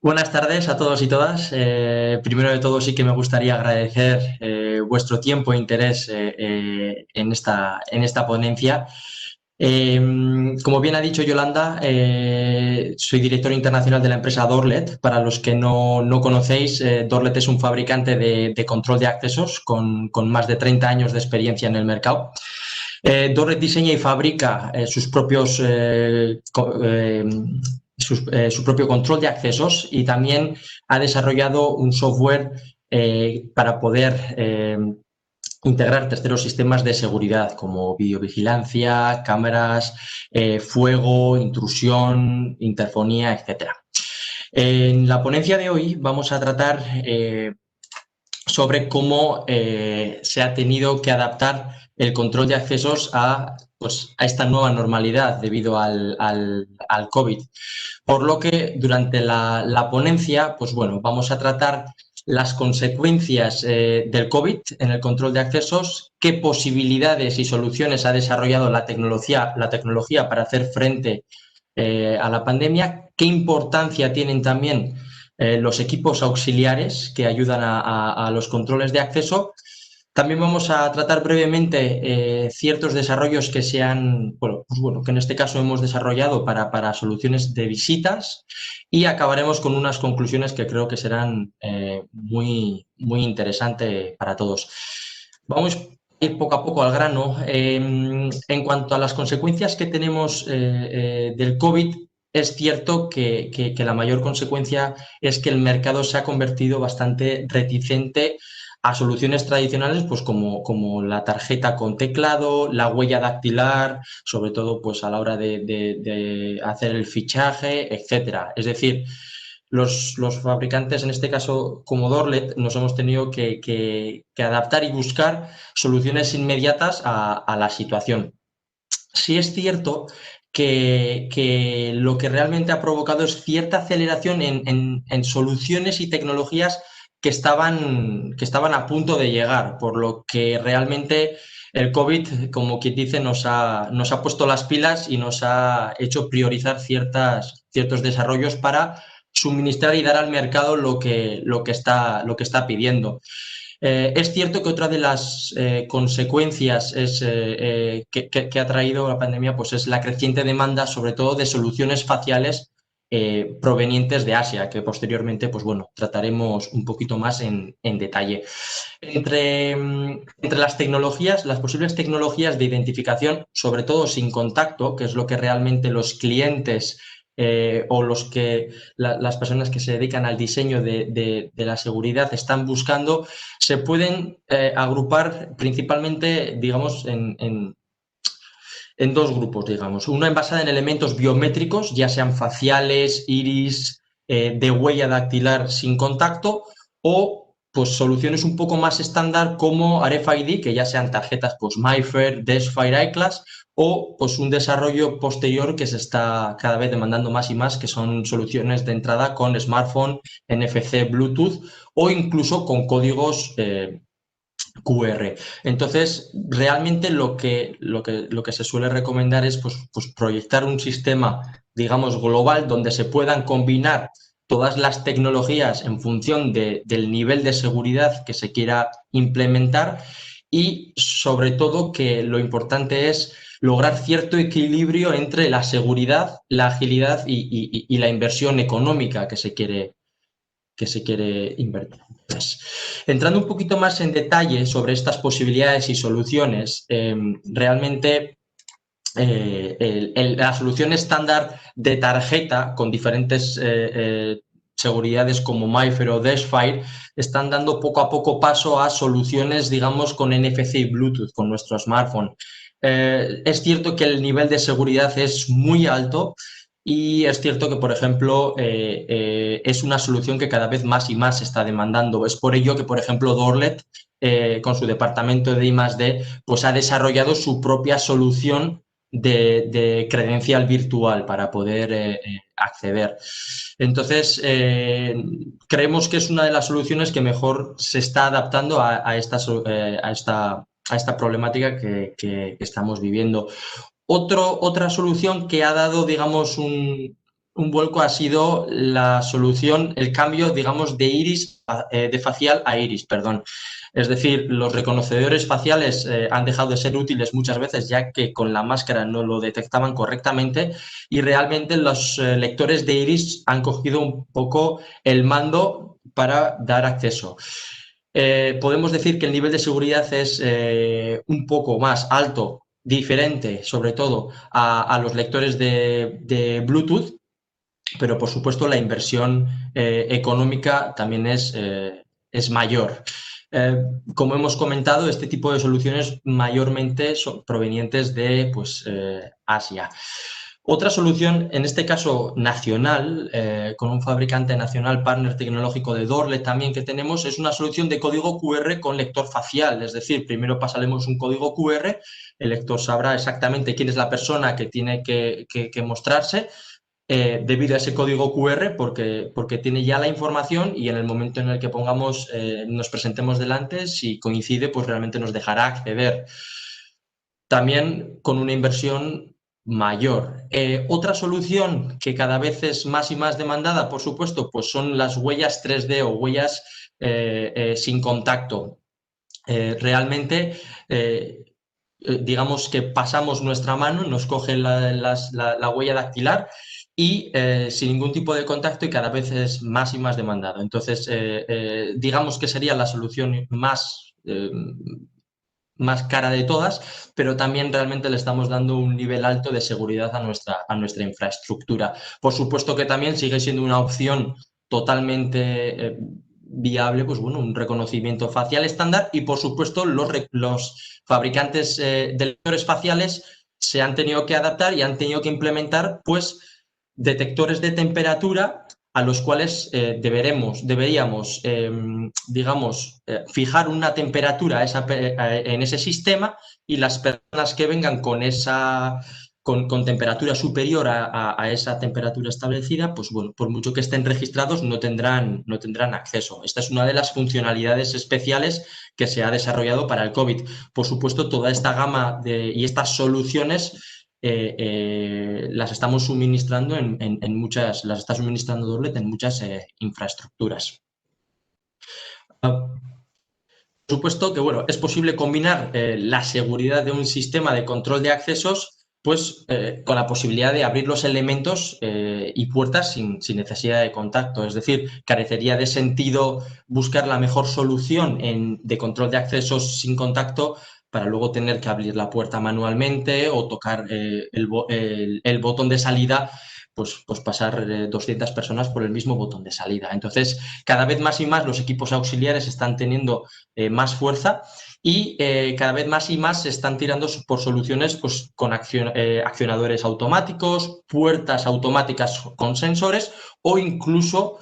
Buenas tardes a todos y todas. Primero de todo, sí que me gustaría agradecer vuestro tiempo e interés en esta ponencia. Eh, Como bien ha dicho Yolanda, soy director internacional de la empresa Dorlet. Para los que no conocéis, Dorlet es un fabricante de control de accesos con más de 30 años de experiencia en el mercado. Dorlet diseña y fabrica su propio control de accesos y también ha desarrollado un software para poder integrar terceros sistemas de seguridad como videovigilancia, cámaras, fuego, intrusión, interfonía, etcétera. En la ponencia de hoy vamos a tratar sobre cómo se ha tenido que adaptar el control de accesos a esta nueva normalidad debido al COVID. Por lo que durante la ponencia, pues bueno, vamos a tratar las consecuencias del COVID en el control de accesos, qué posibilidades y soluciones ha desarrollado la tecnología para hacer frente a la pandemia, qué importancia tienen también los equipos auxiliares que ayudan a los controles de acceso. También vamos a tratar brevemente ciertos desarrollos que que en este caso hemos desarrollado para soluciones de visitas y acabaremos con unas conclusiones que creo que serán muy interesantes para todos. Vamos a ir poco a poco al grano. En cuanto a las consecuencias que tenemos del COVID, es cierto que la mayor consecuencia es que el mercado se ha convertido bastante reticente a soluciones tradicionales, pues como la tarjeta con teclado, la huella dactilar, sobre todo pues a la hora de hacer el fichaje, etcétera. Es decir, los fabricantes, en este caso como Dorlet, nos hemos tenido que adaptar y buscar soluciones inmediatas a la situación. Sí es cierto que lo que realmente ha provocado es cierta aceleración en soluciones y tecnologías que estaban a punto de llegar, por lo que realmente el COVID, como quien dice, nos ha puesto las pilas y nos ha hecho priorizar ciertos desarrollos para suministrar y dar al mercado lo que está pidiendo. Es cierto que otra de las consecuencias que ha traído la pandemia pues es la creciente demanda, sobre todo de soluciones faciales provenientes de Asia, que posteriormente pues bueno, trataremos un poquito más en detalle. Entre las posibles tecnologías de identificación, sobre todo sin contacto, que es lo que realmente los clientes o las personas que se dedican al diseño de la seguridad están buscando, se pueden agrupar principalmente, digamos, en dos grupos, digamos. Una basada en elementos biométricos, ya sean faciales, iris, de huella dactilar sin contacto, o pues soluciones un poco más estándar como RFID, que ya sean tarjetas pues MyFair, Desfire, iClass, o pues un desarrollo posterior que se está cada vez demandando más y más, que son soluciones de entrada con smartphone, NFC, Bluetooth o incluso con códigos QR. Entonces, realmente lo que se suele recomendar es pues proyectar un sistema, digamos, global donde se puedan combinar todas las tecnologías en función del nivel de seguridad que se quiera implementar y, sobre todo, que lo importante es lograr cierto equilibrio entre la seguridad, la agilidad y la inversión económica que se quiere invertir. Entonces, entrando un poquito más en detalle sobre estas posibilidades y soluciones, realmente la solución estándar de tarjeta con diferentes seguridades como MyFair o Desfire están dando poco a poco paso a soluciones, digamos, con NFC y Bluetooth con nuestro smartphone. Es cierto que el nivel de seguridad es muy alto y es cierto que, por ejemplo, es una solución que cada vez más y más se está demandando. Es por ello que, por ejemplo, Dorlet, con su departamento de I+D, pues ha desarrollado su propia solución de credencial virtual para poder acceder. Entonces, creemos que es una de las soluciones que mejor se está adaptando a esta problemática que estamos viviendo. Otra solución que ha dado, digamos, un vuelco ha sido la solución, el cambio, digamos, de iris, de facial a iris, perdón. Es decir, los reconocedores faciales han dejado de ser útiles muchas veces, ya que con la máscara no lo detectaban correctamente, y realmente los lectores de iris han cogido un poco el mando para dar acceso. Podemos decir que el nivel de seguridad es un poco más alto, diferente sobre todo a los lectores de Bluetooth, pero por supuesto la inversión económica también es mayor. Como hemos comentado, este tipo de soluciones mayormente son provenientes de pues, Asia. Otra solución, en este caso nacional, con un fabricante nacional, partner tecnológico de Dorlet también que tenemos, es una solución de código QR con lector facial. Es decir, primero pasaremos un código QR, el lector sabrá exactamente quién es la persona que tiene que mostrarse, debido a ese código QR, porque tiene ya la información, y en el momento en el que pongamos, nos presentemos delante, si coincide, pues realmente nos dejará acceder. También con una inversión mayor. Otra solución que cada vez es más y más demandada, por supuesto, pues son las huellas 3D o huellas sin contacto. Realmente, digamos que pasamos nuestra mano, nos coge la huella dactilar y sin ningún tipo de contacto, y cada vez es más y más demandado. Entonces, digamos que sería la solución más cara de todas, pero también realmente le estamos dando un nivel alto de seguridad a nuestra infraestructura. Por supuesto que también sigue siendo una opción totalmente viable, pues bueno, un reconocimiento facial estándar, y por supuesto los fabricantes de lectores faciales se han tenido que adaptar y han tenido que implementar pues detectores de temperatura a los cuales deberíamos, digamos, fijar una temperatura en ese sistema, y las personas que vengan con con temperatura superior a esa temperatura establecida, pues bueno, por mucho que estén registrados, no tendrán acceso. Esta es una de las funcionalidades especiales que se ha desarrollado para el COVID. Por supuesto, toda esta gama y estas soluciones las estamos suministrando las está suministrando Dorlet en muchas infraestructuras. Por supuesto que bueno, es posible combinar la seguridad de un sistema de control de accesos pues, con la posibilidad de abrir los elementos y puertas sin necesidad de contacto. Es decir, carecería de sentido buscar la mejor solución de control de accesos sin contacto para luego tener que abrir la puerta manualmente o tocar el botón de salida, pues pasar 200 personas por el mismo botón de salida. Entonces, cada vez más y más los equipos auxiliares están teniendo más fuerza, y cada vez más y más se están tirando por soluciones pues, con accionadores automáticos, puertas automáticas con sensores o incluso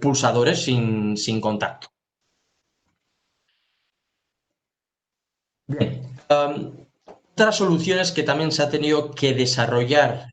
pulsadores sin contacto. Bien. Otras soluciones que también se ha tenido que desarrollar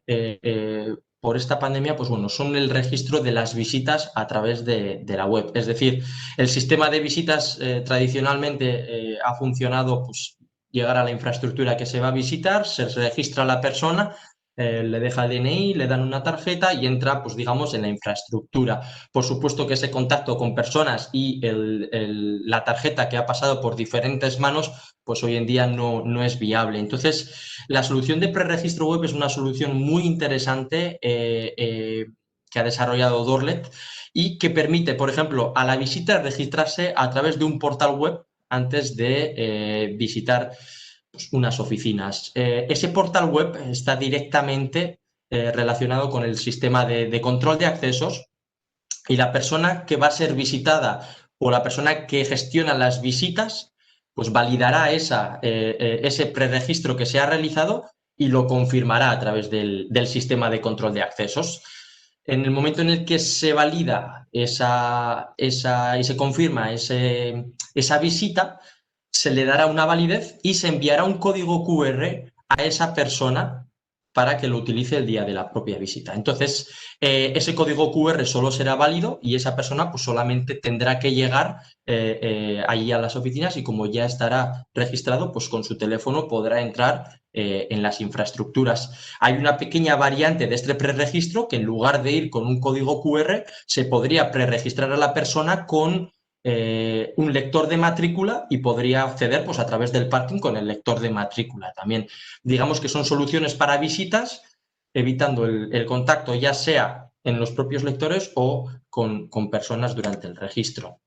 por esta pandemia, pues bueno, son el registro de las visitas a través de la web. Es decir, el sistema de visitas tradicionalmente ha funcionado, pues llegar a la infraestructura que se va a visitar, se registra la persona, le deja el DNI, le dan una tarjeta y entra, pues digamos, en la infraestructura. Por supuesto que ese contacto con personas y la tarjeta que ha pasado por diferentes manos, pues hoy en día no es viable. Entonces, la solución de preregistro web es una solución muy interesante que ha desarrollado Dorlet y que permite, por ejemplo, a la visita registrarse a través de un portal web antes de visitar pues, unas oficinas. Ese portal web está directamente relacionado con el sistema de control de accesos, y la persona que va a ser visitada o la persona que gestiona las visitas pues validará ese preregistro que se ha realizado y lo confirmará a través del sistema de control de accesos. En el momento en el que se valida y se confirma esa visita, se le dará una validez y se enviará un código QR a esa persona para que lo utilice el día de la propia visita. Entonces, ese código QR solo será válido y esa persona pues solamente tendrá que llegar allí a las oficinas y como ya estará registrado, pues con su teléfono podrá entrar en las infraestructuras. Hay una pequeña variante de este preregistro que en lugar de ir con un código QR, se podría preregistrar a la persona con un lector de matrícula y podría acceder pues, a través del parking con el lector de matrícula también. Digamos que son soluciones para visitas, evitando el contacto ya sea en los propios lectores o con personas durante el registro.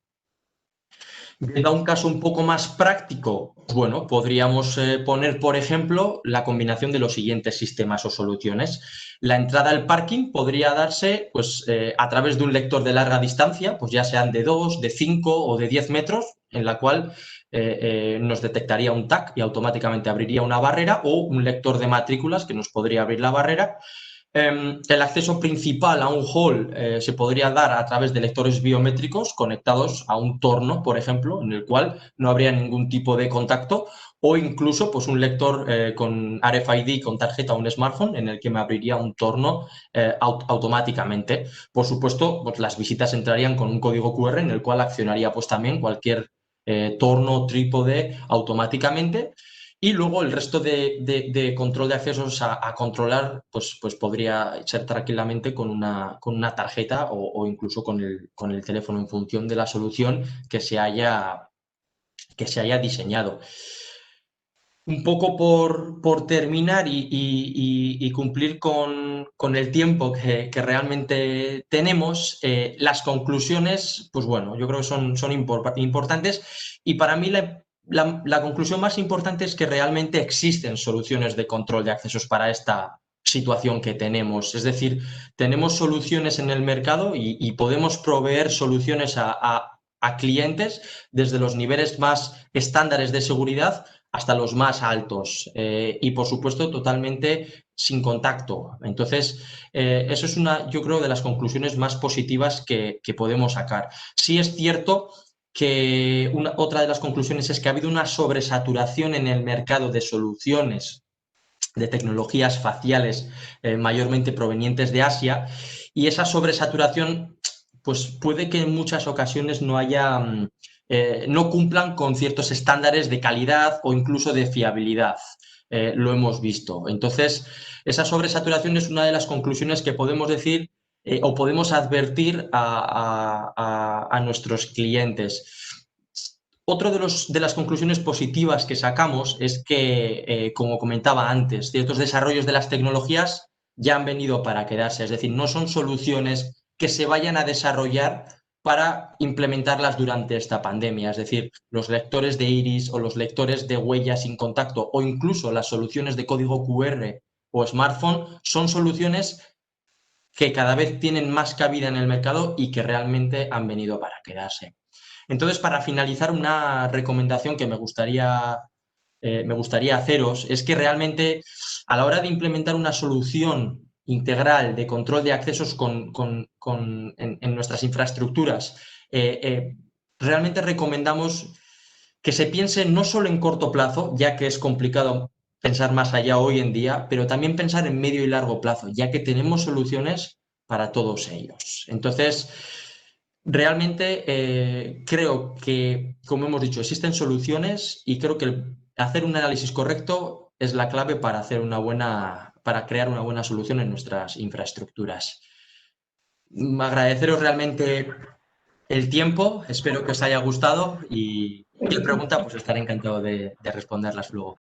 Viendo a un caso un poco más práctico, bueno, podríamos poner, por ejemplo, la combinación de los siguientes sistemas o soluciones. La entrada al parking podría darse pues, a través de un lector de larga distancia, pues ya sean de 2, de 5 o de 10 metros, en la cual nos detectaría un tag y automáticamente abriría una barrera, o un lector de matrículas que nos podría abrir la barrera. El acceso principal a un hall se podría dar a través de lectores biométricos conectados a un torno, por ejemplo, en el cual no habría ningún tipo de contacto, o incluso pues, un lector con RFID, con tarjeta o un smartphone, en el que me abriría un torno automáticamente. Por supuesto, pues, las visitas entrarían con un código QR en el cual accionaría pues, también cualquier torno, trípode automáticamente. Y luego el resto de control de accesos a controlar, pues podría ser tranquilamente con una tarjeta o incluso con el teléfono en función de la solución que se haya diseñado. Un poco por terminar y cumplir con el tiempo que realmente tenemos, las conclusiones, pues bueno, yo creo que son importantes y para mí la conclusión más importante es que realmente existen soluciones de control de accesos para esta situación que tenemos. Es decir, tenemos soluciones en el mercado y podemos proveer soluciones a clientes desde los niveles más estándares de seguridad hasta los más altos y por supuesto totalmente sin contacto. Entonces, eso es yo creo, de las conclusiones más positivas que podemos sacar. Sí es cierto que otra de las conclusiones es que ha habido una sobresaturación en el mercado de soluciones de tecnologías faciales mayormente provenientes de Asia y esa sobresaturación pues puede que en muchas ocasiones no cumplan con ciertos estándares de calidad o incluso de fiabilidad. Lo hemos visto. Entonces, esa sobresaturación es una de las conclusiones que podemos decir o podemos advertir a nuestros clientes. Otro de las conclusiones positivas que sacamos es que, como comentaba antes, ciertos desarrollos de las tecnologías ya han venido para quedarse, es decir, no son soluciones que se vayan a desarrollar para implementarlas durante esta pandemia, es decir, los lectores de iris o los lectores de huellas sin contacto o incluso las soluciones de código QR o smartphone son soluciones que cada vez tienen más cabida en el mercado y que realmente han venido para quedarse. Entonces, para finalizar, una recomendación que me gustaría haceros es que realmente a la hora de implementar una solución integral de control de accesos en nuestras infraestructuras, realmente recomendamos que se piense no solo en corto plazo, ya que es complicado pensar más allá hoy en día, pero también pensar en medio y largo plazo, ya que tenemos soluciones para todos ellos. Entonces, realmente creo que, como hemos dicho, existen soluciones y creo que hacer un análisis correcto es la clave para para crear una buena solución en nuestras infraestructuras. Agradeceros realmente el tiempo, espero que os haya gustado y cualquier pregunta pues estaré encantado de responderlas luego.